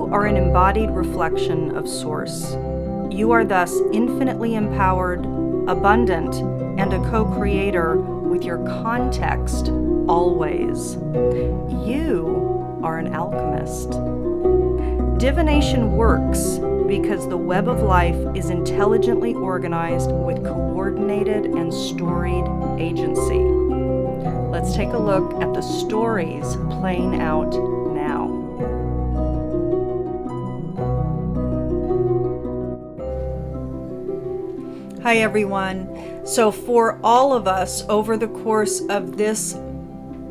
You are an embodied reflection of Source. You are thus infinitely empowered, abundant, and a co-creator with your context always. You are an alchemist. Divination works because the web of life is intelligently organized with coordinated and storied agency. Let's take a look at the stories playing out now. Hi everyone. So for all of us over the course of this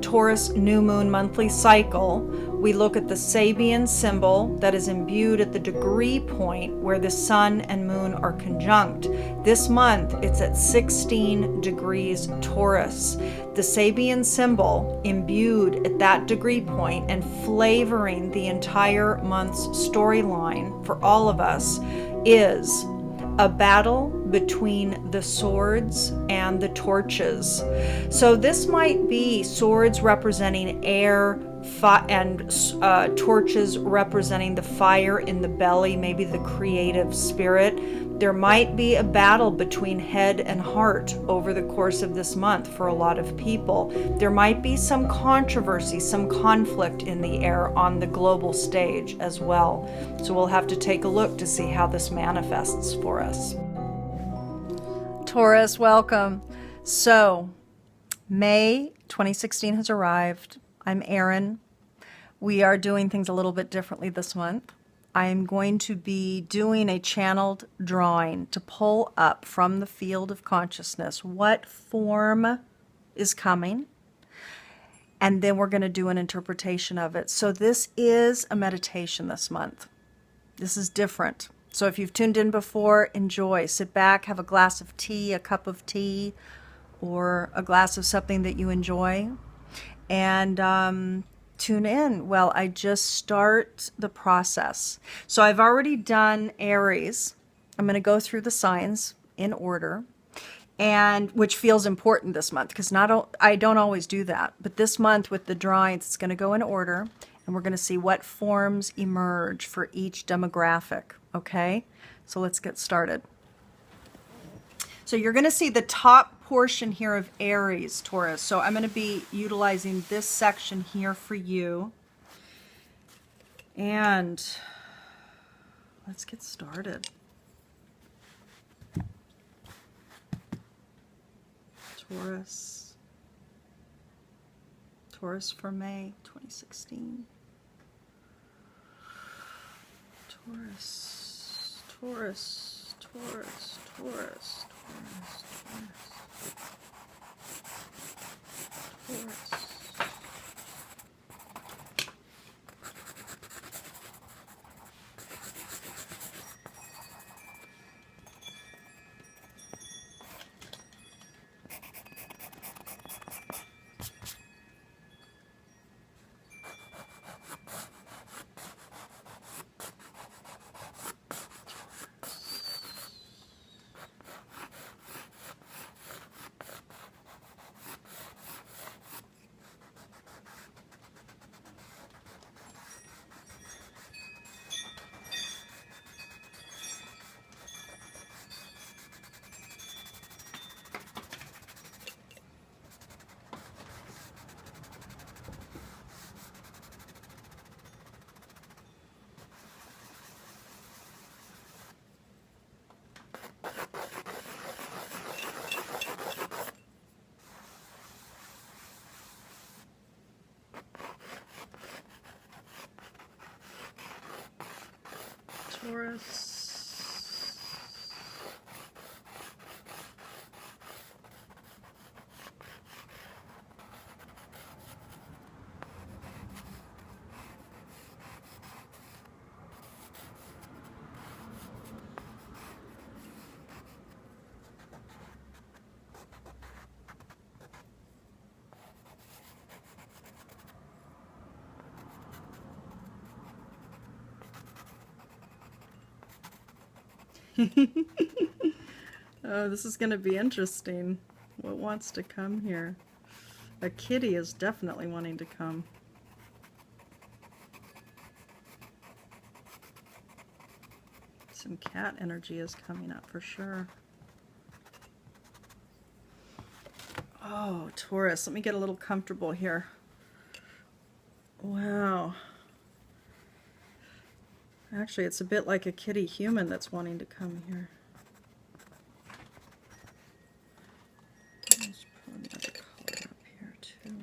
Taurus new moon monthly cycle, we look at the Sabian symbol that is imbued at the degree point where the sun and moon are conjunct. This month, it's at 16 degrees Taurus. The Sabian symbol imbued at that degree point and flavoring the entire month's storyline for all of us is a battle between the swords and the torches. So this might be swords representing air and torches representing the fire in the belly, maybe the creative spirit. There might be a battle between head and heart over the course of this month for a lot of people. There might be some controversy, some conflict in the air on the global stage as well. So we'll have to take a look to see how this manifests for us. Taurus, welcome. So, May 2016 has arrived. I'm Erin. We are doing things a little bit differently this month. I am going to be doing a channeled drawing to pull up from the field of consciousness what form is coming, and then we're going to do an interpretation of it. So this is a meditation this month. This is different. So if you've tuned in before, enjoy. Sit back, have a glass of tea, a cup of tea, or a glass of something that you enjoy, and tune in while I just start the process. So I've already done Aries. I'm going to go through the signs in order, and which feels important this month because I don't always do that. But this month with the drawings, it's going to go in order, and we're going to see what forms emerge for each demographic. Okay, so let's get started. So you're going to see the top portion here of Aries, Taurus. So I'm going to be utilizing this section here for you. And let's get started. Taurus. Taurus for May 2016. Taurus. Taurus. Taurus. Taurus. Taurus, Taurus. Oh, this is going to be interesting. What wants to come here? A kitty is definitely wanting to come. Some cat energy is coming up for sure. Oh, Taurus, let me get a little comfortable here. Wow. Actually, it's a bit like a kitty human that's wanting to come here. Let's put another color up here too.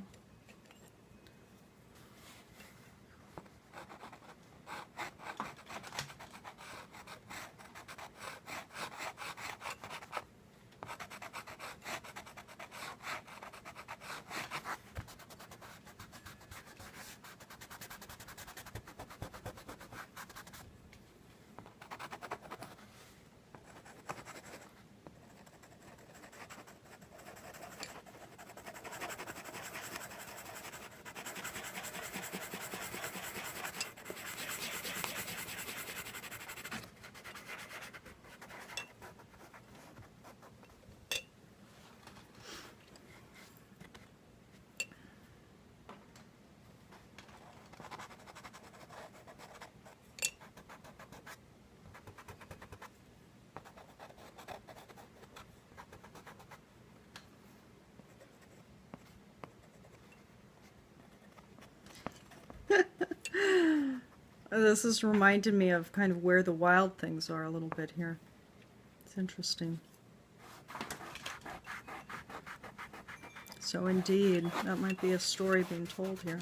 This is reminding me of kind of where the wild things are a little bit here. It's interesting. So indeed, that might be a story being told here.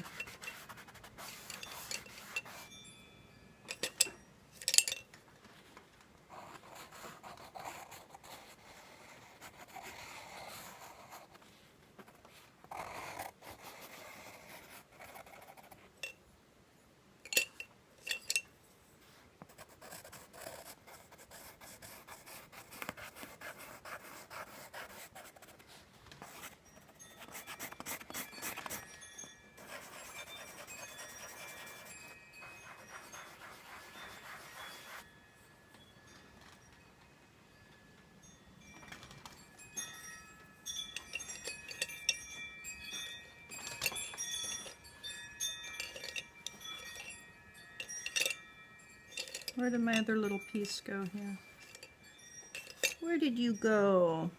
Where did my other little piece go here? Where did you go?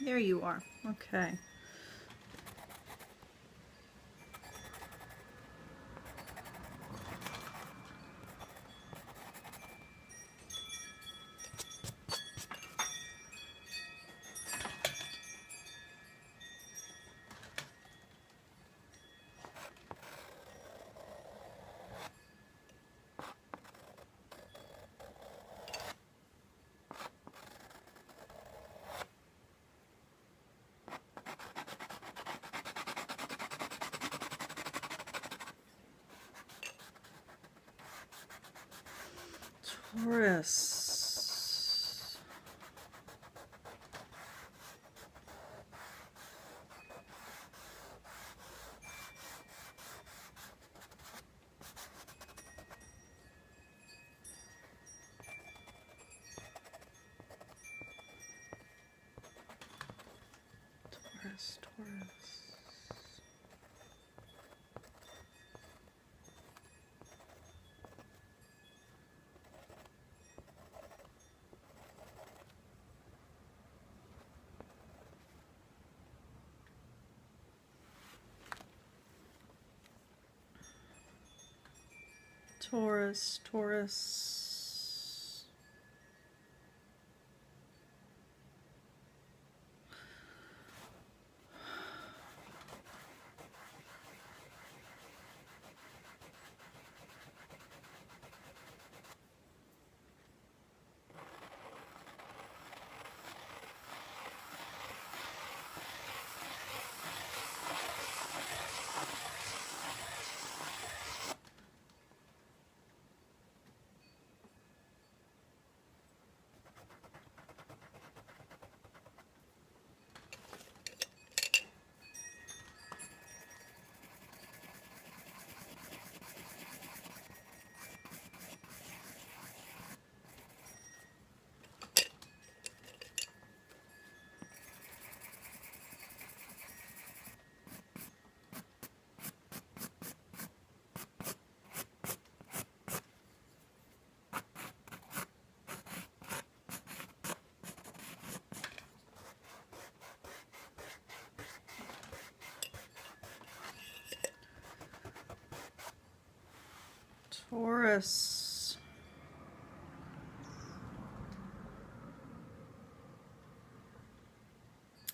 There you are. Okay. Taurus. Taurus, Taurus. Taurus, Taurus. Taurus.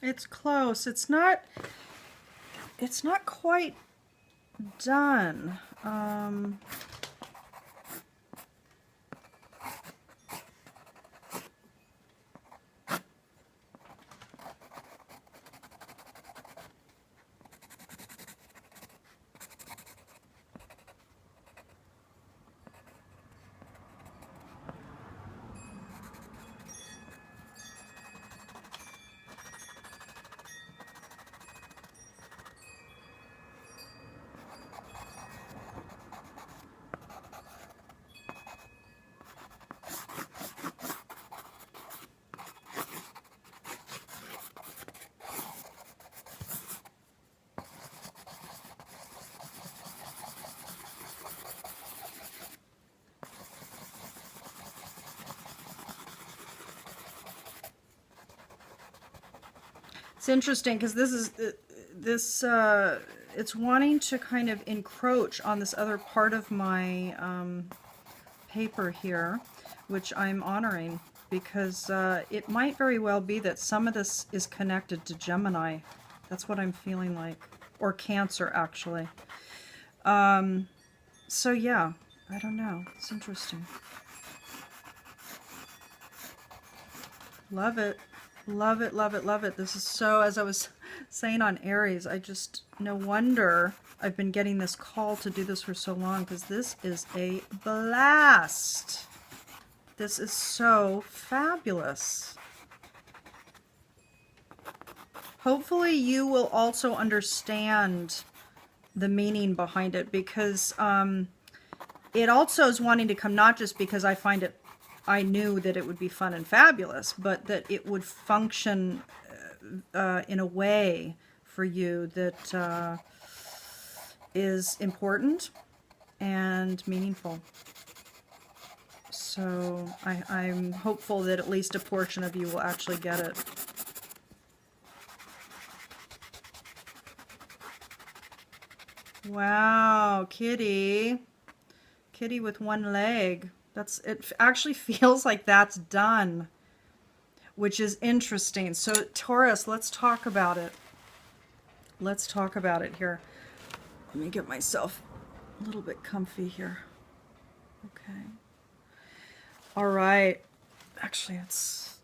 It's close. It's not quite done. It's interesting because it's wanting to kind of encroach on this other part of my paper here, which I'm honoring, because it might very well be that some of this is connected to Gemini. That's what I'm feeling like, or Cancer actually. So yeah, I don't know. It's interesting. Love it. Love it, love it, love it. This is so, as I was saying on Aries, I just, no wonder I've been getting this call to do this for so long, because this is a blast. This is so fabulous. Hopefully you will also understand the meaning behind it, because it also is wanting to come not just because I knew that it would be fun and fabulous, but that it would function in a way for you that is important and meaningful. So I'm hopeful that at least a portion of you will actually get it. Wow, kitty. Kitty with one leg. It actually feels like that's done, which is interesting. So Taurus, let's talk about it. Let's talk about it here. Let me get myself a little bit comfy here. Okay. All right. Actually, let's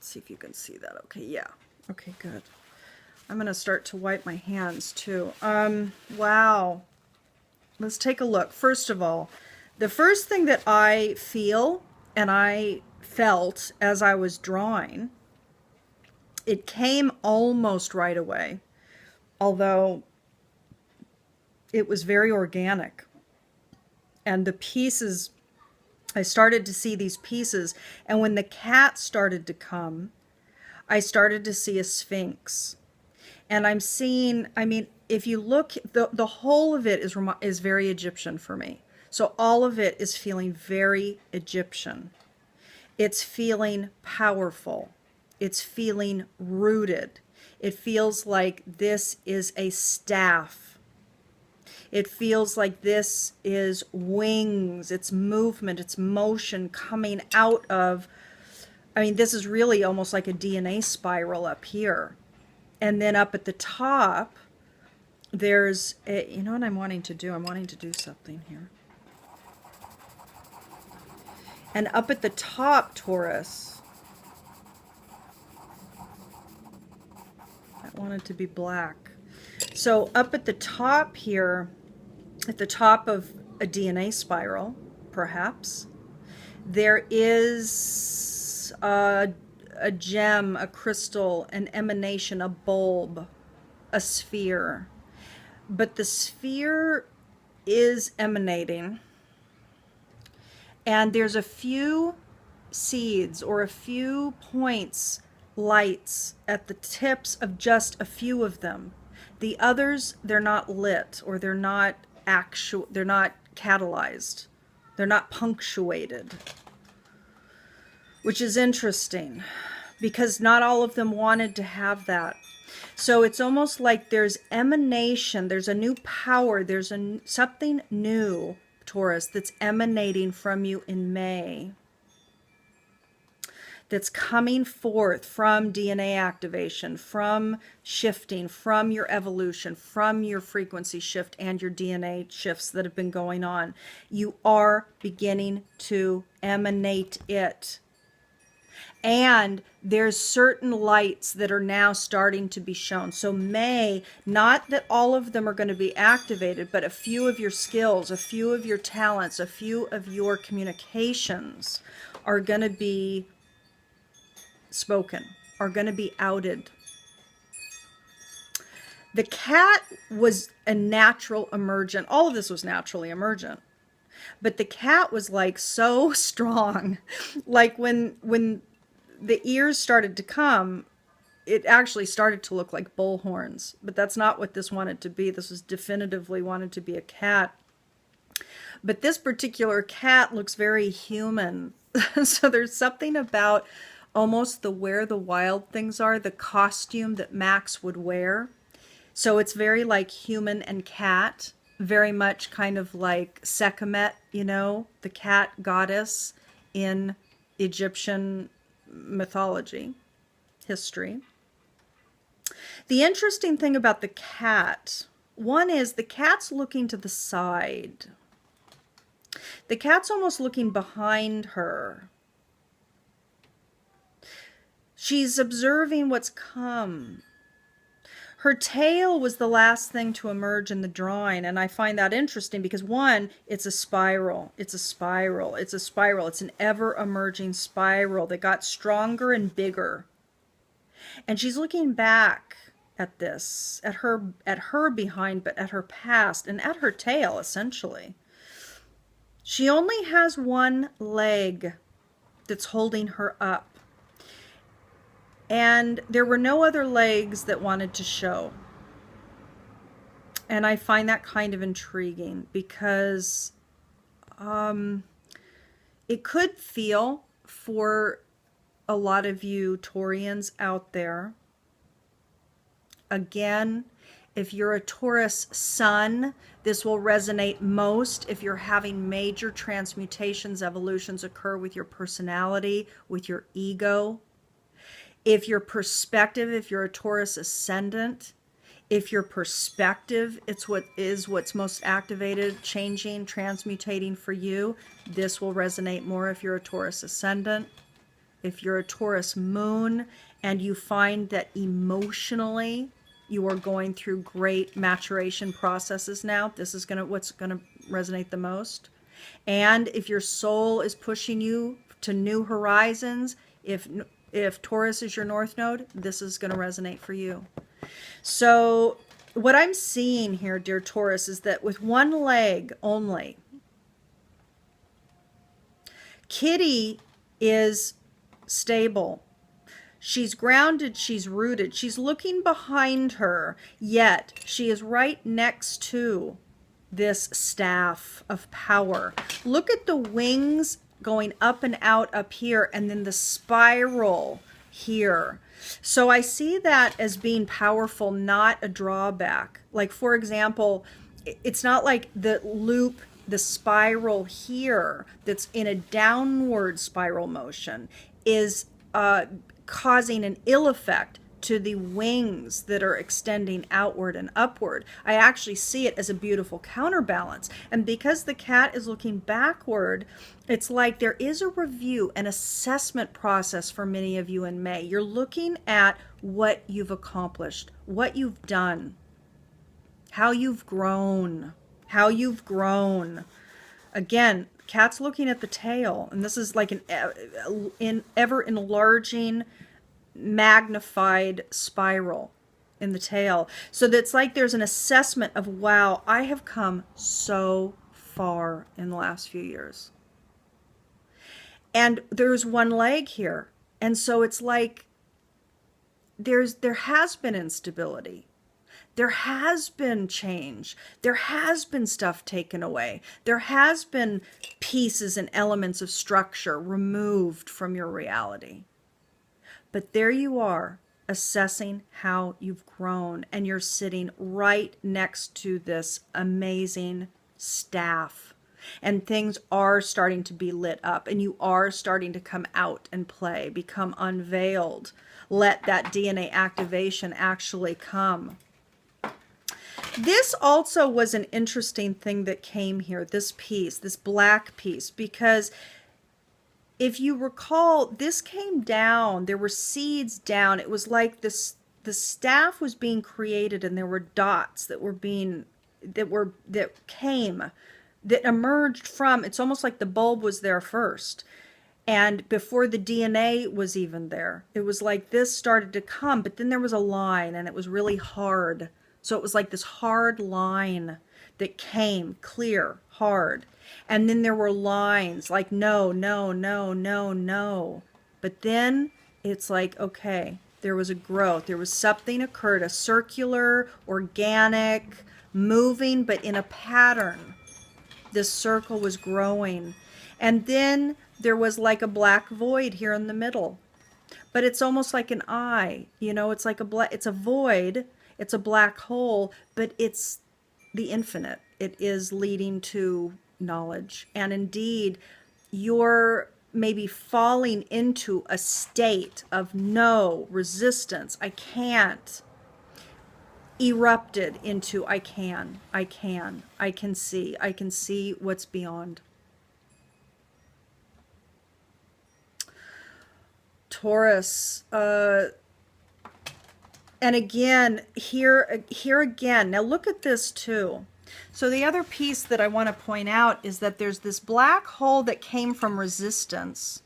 see if you can see that. Okay, yeah. Okay, good. I'm going to start to wipe my hands too. Wow. Let's take a look. First of all, the first thing that I feel and I felt as I was drawing, it came almost right away, although it was very organic. And the pieces, I started to see these pieces, and when the cat started to come, I started to see a sphinx. And I'm seeing, I mean, if you look, the whole of it is very Egyptian for me. So all of it is feeling very Egyptian. It's feeling powerful. It's feeling rooted. It feels like this is a staff. It feels like this is wings. It's movement. It's motion coming out of, I mean, this is really almost like a DNA spiral up here. And then up at the top, there's, you know what I'm wanting to do? I'm wanting to do something here. And up at the top, Taurus, I want it to be black. So up at the top here, at the top of a DNA spiral, perhaps, there is a gem, a crystal, an emanation, a bulb, a sphere. But the sphere is emanating. And there's a few seeds or a few points, lights at the tips of just a few of them. The others, they're not lit, or they're not catalyzed. They're not punctuated. Which is interesting, because not all of them wanted to have that. So it's almost like there's emanation, there's a new power, there's something new Taurus, that's emanating from you in May, that's coming forth from DNA activation, from shifting, from your evolution, from your frequency shift and your DNA shifts that have been going on. You are beginning to emanate it. And there's certain lights that are now starting to be shown. So May, not that all of them are going to be activated, but a few of your skills, a few of your talents, a few of your communications are going to be spoken, are going to be outed. The cat was a natural emergent. All of this was naturally emergent. But the cat was like so strong. Like when the ears started to come, it actually started to look like bull horns. But that's not what this wanted to be. This was definitively wanted to be a cat. But this particular cat looks very human. So there's something about almost the where the wild things are, the costume that Max would wear. So it's very like human and cat, very much kind of like Sekhmet, you know, the cat goddess in Egyptian mythology, history. The interesting thing about the cat, one is the cat's looking to the side. The cat's almost looking behind her. She's observing what's come. Her tail was the last thing to emerge in the drawing, and I find that interesting because, one, it's a spiral. It's a spiral. It's a spiral. It's an ever-emerging spiral that got stronger and bigger. And she's looking back at this, at her behind, but at her past, and at her tail, essentially. She only has one leg that's holding her up. And there were no other legs that wanted to show. And I find that kind of intriguing because it could feel for a lot of you Taurians out there. Again, if you're a Taurus sun, this will resonate most if you're having major transmutations, evolutions occur with your personality, with your ego. If your perspective, if you're a Taurus ascendant, if your perspective, it's what's most activated, changing, transmutating for you, this will resonate more if you're a Taurus ascendant. If you're a Taurus moon and you find that emotionally you are going through great maturation processes now, this is what's gonna resonate the most. And if your soul is pushing you to new horizons, if Taurus is your north node, this is going to resonate for you. So what I'm seeing here, dear Taurus, is that with one leg only, Kitty is stable. She's grounded, she's rooted, she's looking behind her, yet she is right next to this staff of power. Look at the wings going up and out up here, and then the spiral here. So I see that as being powerful, not a drawback. Like, for example, it's not like the loop, the spiral here that's in a downward spiral motion is causing an ill effect to the wings that are extending outward and upward. I actually see it as a beautiful counterbalance. And because the cat is looking backward, it's like there is a review, an assessment process for many of you in May. You're looking at what you've accomplished, what you've done, how you've grown, how you've grown. Again, cat's looking at the tail, and this is like an ever enlarging, magnified spiral in the tail. So that's like there's an assessment of, wow, I have come so far in the last few years. And there's one leg here. And so it's like there has been instability. There has been change. There has been stuff taken away. There has been pieces and elements of structure removed from your reality. But there you are, assessing how you've grown, and you're sitting right next to this amazing staff And things are starting to be lit up, and you are starting to come out and play, become unveiled. Let that DNA activation actually come. This also was an interesting thing that came here, this piece, this black piece, because if you recall, this came down, there were seeds down. It was like this, the staff was being created, and there were dots that were being, that emerged from, it's almost like the bulb was there first. And before the DNA was even there, it was like this started to come, but then there was a line, and it was really hard. So it was like this hard line that came clear, hard. And then there were lines like no, no, no, no, no. But then it's like, okay, there was a growth. There was something occurred, a circular, organic, moving, but in a pattern. This circle was growing. And then there was like a black void here in the middle. But it's almost like an eye, you know, it's like it's a void, it's a black hole, but it's the infinite. It is leading to knowledge. And indeed, you're maybe falling into a state of no resistance. I can't. Erupted into I can see what's beyond. Taurus, and again, here again, now look at this too. So the other piece that I want to point out is that there's this black hole that came from resistance.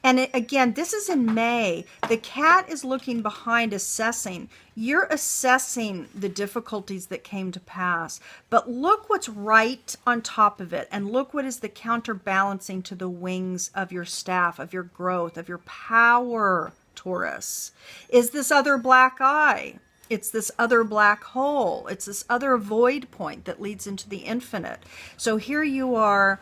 And again, this is in May. The cat is looking behind, assessing. You're assessing the difficulties that came to pass. But look what's right on top of it. And look what is the counterbalancing to the wings of your staff, of your growth, of your power, Taurus. Is this other black eye. It's this other black hole. It's this other void point that leads into the infinite. So here you are,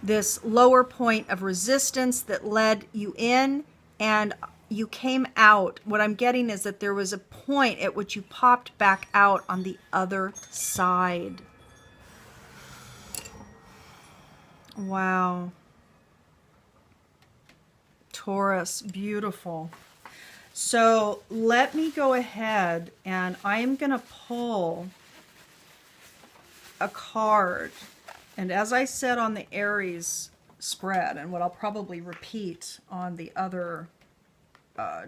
this lower point of resistance that led you in, and you came out. What I'm getting is that there was a point at which you popped back out on the other side. Wow. Taurus, beautiful. So let me go ahead, and I am going to pull a card. And as I said on the Aries spread, and what I'll probably repeat on the other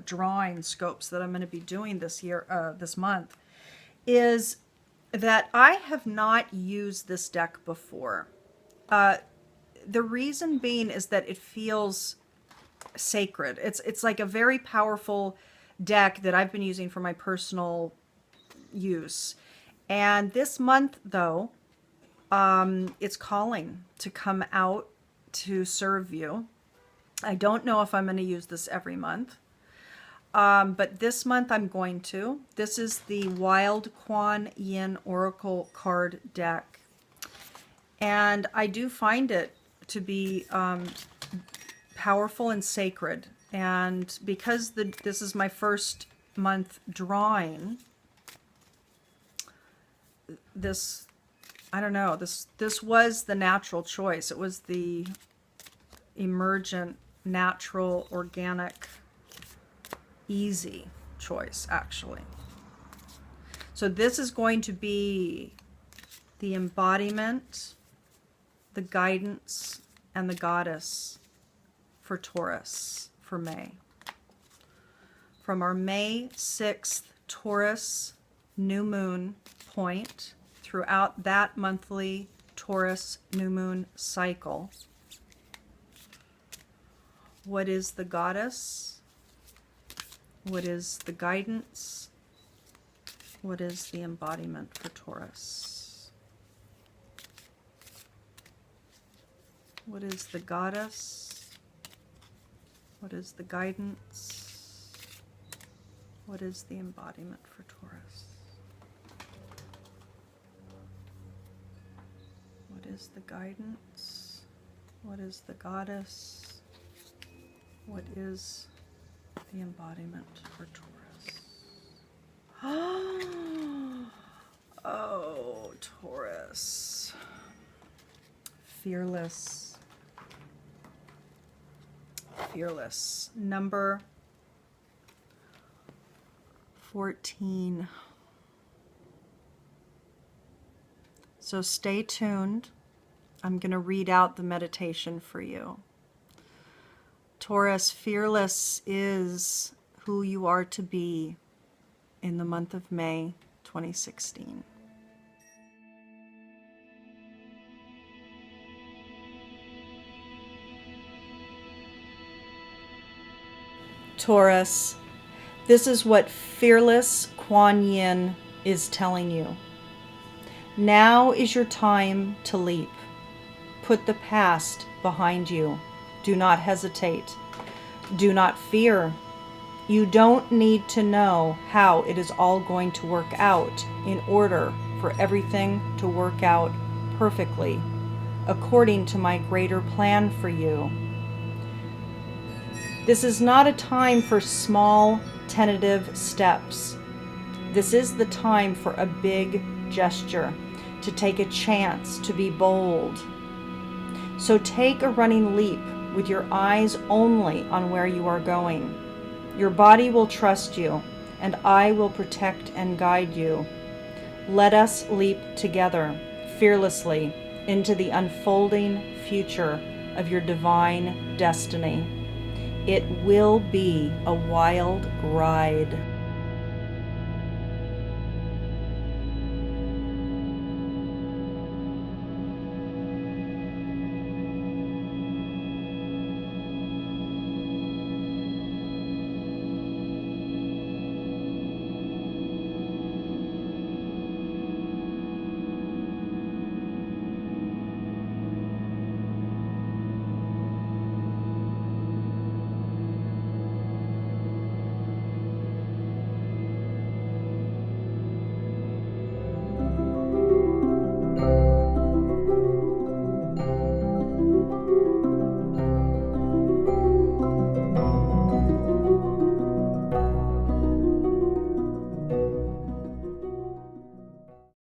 drawing scopes that I'm going to be doing this month, is that I have not used this deck before. The reason being is that it feels sacred. It's like a very powerful deck that I've been using for my personal use. And this month, though, it's calling to come out to serve you. I don't know if I'm going to use this every month, but this month I'm going to. This is the Wild Kuan Yin Oracle card deck, and I do find it to be powerful and sacred. And because this is my first month drawing, I don't know, this was the natural choice. It was the emergent, natural, organic, easy choice, actually. So this is going to be the embodiment, the guidance, and the goddess for Taurus for May. From our May 6th Taurus new moon point, throughout that monthly Taurus new moon cycle. What is the goddess? What is the guidance? What is the embodiment for Taurus? What is the goddess? What is the guidance? What is the embodiment for Taurus? What is the guidance? What is the goddess? What is the embodiment for Taurus? Oh, Taurus. fearless. Fearless. Number 14. So stay tuned. I'm going to read out the meditation for you. Taurus, fearless is who you are to be in the month of May 2016. Taurus, this is what fearless Kuan Yin is telling you. Now is your time to leap. Put the past behind you. Do not hesitate. Do not fear. You don't need to know how it is all going to work out in order for everything to work out perfectly, according to my greater plan for you. This is not a time for small, tentative steps. This is the time for a big gesture, to take a chance, to be bold. So take a running leap with your eyes only on where you are going. Your body will trust you, and I will protect and guide you. Let us leap together, fearlessly, into the unfolding future of your divine destiny. It will be a wild ride.